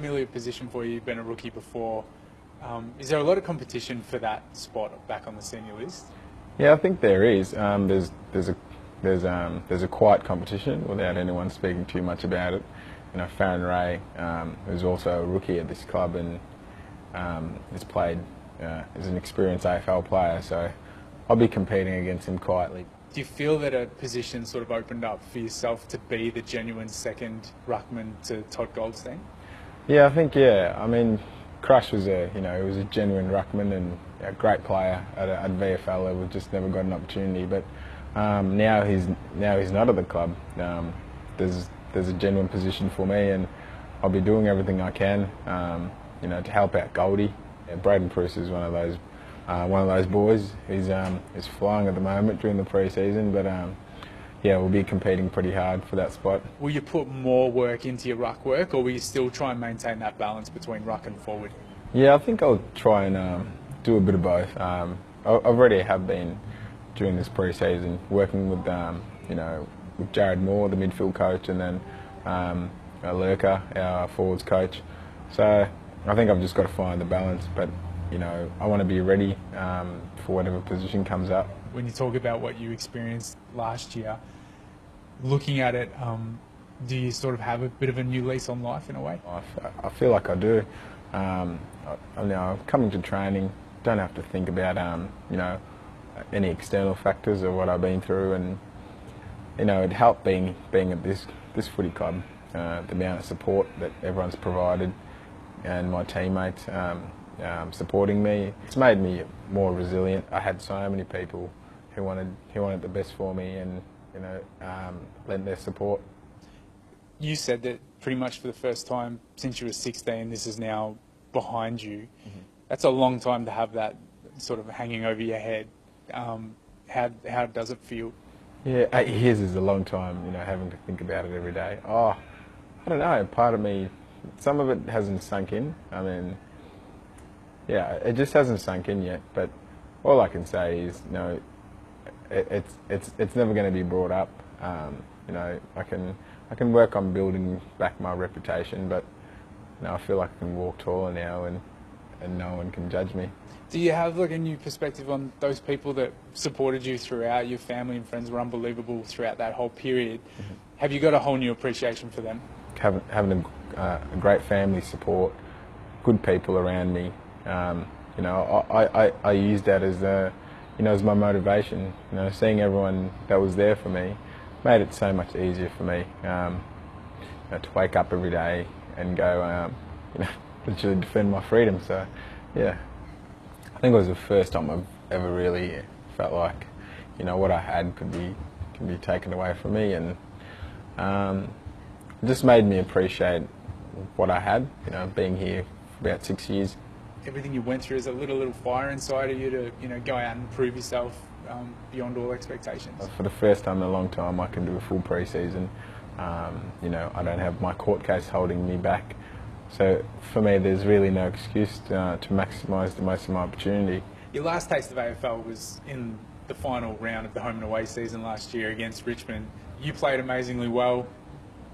familiar position for you. You've been a rookie before. Is there a lot of competition for that spot back on the senior list? Yeah, I think there is. There's a quiet competition without anyone speaking too much about it. You know, Farron Ray, who's also a rookie at this club and has played as an experienced AFL player, so I'll be competing against him quietly. Do you feel that a position sort of opened up for yourself to be the genuine second ruckman to Todd Goldstein? Yeah, I think I mean, Crush was he was a genuine ruckman and a great player at VFL level. Just never got an opportunity, but now he's not at the club. There's a genuine position for me, and I'll be doing everything I can, to help out Goldie. Yeah, Braden Pruce is one of those boys. He's flying at the moment during the pre-season, but we'll be competing pretty hard for that spot. Will you put more work into your ruck work, or will you still try and maintain that balance between ruck and forward? Yeah, I think I'll try and do a bit of both. I already have been during this pre-season working with with Jared Moore, the midfield coach, and then Lurker, our forwards coach. So I think I've just got to find the balance, but I want to be ready for whatever position comes up. When you talk about what you experienced last year, looking at it, do you sort of have a bit of a new lease on life in a way? I feel like I do. Coming to training, don't have to think about any external factors or what I've been through, and it helped being at this footy club. The amount of support that everyone's provided, and my teammates supporting me, it's made me more resilient. I had so many people who wanted the best for me, and lent their support. You said that pretty much for the first time since you were 16, this is now behind you. Mm-hmm. That's a long time to have that sort of hanging over your head. How does it feel? Yeah, 8 years is a long time, having to think about it every day. Oh, I don't know, part of me, some of it hasn't sunk in. I mean, it just hasn't sunk in yet, but all I can say is, it's never going to be brought up. I can work on building back my reputation, but I feel like I can walk taller now, and no one can judge me. Do you have a new perspective on those people that supported you throughout? Your family and friends were unbelievable throughout that whole period. Mm-hmm. Have you got a whole new appreciation for them? Having a great family support, good people around me. I used that as as my motivation. Seeing everyone that was there for me made it so much easier for me. To wake up every day and go, literally defend my freedom. So, yeah. I think it was the first time I've ever really felt like, what I had can be taken away from me, and it just made me appreciate what I had. Being here for about 6 years. Everything you went through is a little fire inside of you to go out and prove yourself beyond all expectations. For the first time in a long time, I can do a full pre-season. I don't have my court case holding me back. So for me, there's really no excuse to maximise the most of my opportunity. Your last taste of AFL was in the final round of the home and away season last year against Richmond. You played amazingly well,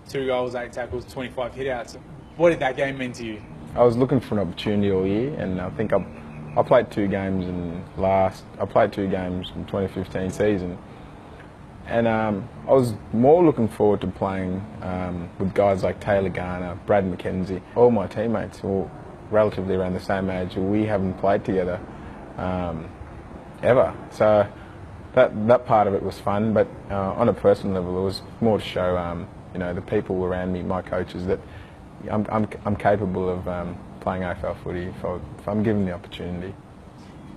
2 goals, 8 tackles, 25 hit-outs. What did that game mean to you? I was looking for an opportunity all year, and I think I played 2 games I played 2 games in 2015 season. And I was more looking forward to playing with guys like Taylor Garner, Brad McKenzie, all my teammates who are relatively around the same age who we haven't played together ever. So that part of it was fun, but on a personal level, it was more to show the people around me, my coaches, that I'm capable of playing AFL footy if I'm given the opportunity.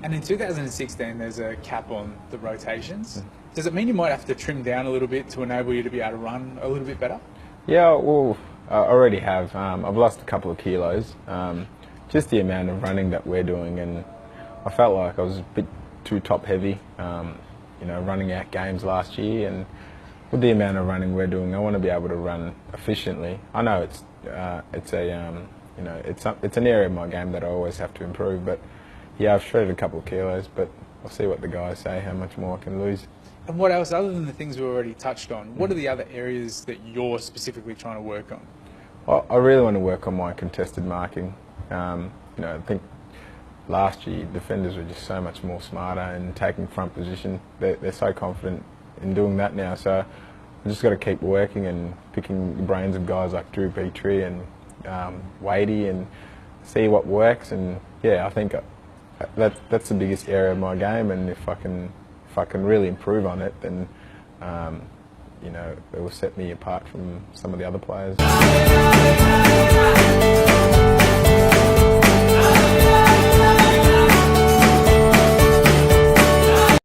And in 2016, there's a cap on the rotations. Does it mean you might have to trim down a little bit to enable you to be able to run a little bit better? Yeah, well, I already have. I've lost a couple of kilos. Just the amount of running that we're doing, and I felt like I was a bit too top heavy, running out games last year, and with the amount of running we're doing, I want to be able to run efficiently. I know it's an area of my game that I always have to improve, but yeah, I've shredded a couple of kilos, but I'll see what the guys say, how much more I can lose. And what else, other than the things we already touched on, what are the other areas that you're specifically trying to work on? I really want to work on my contested marking. I think last year defenders were just so much more smarter and taking front position. They're so confident in doing that now. So I've just got to keep working and picking the brains of guys like Drew Petrie and Wadey and see what works. And yeah, I think that's the biggest area of my game. And if I can really improve on it, then it will set me apart from some of the other players.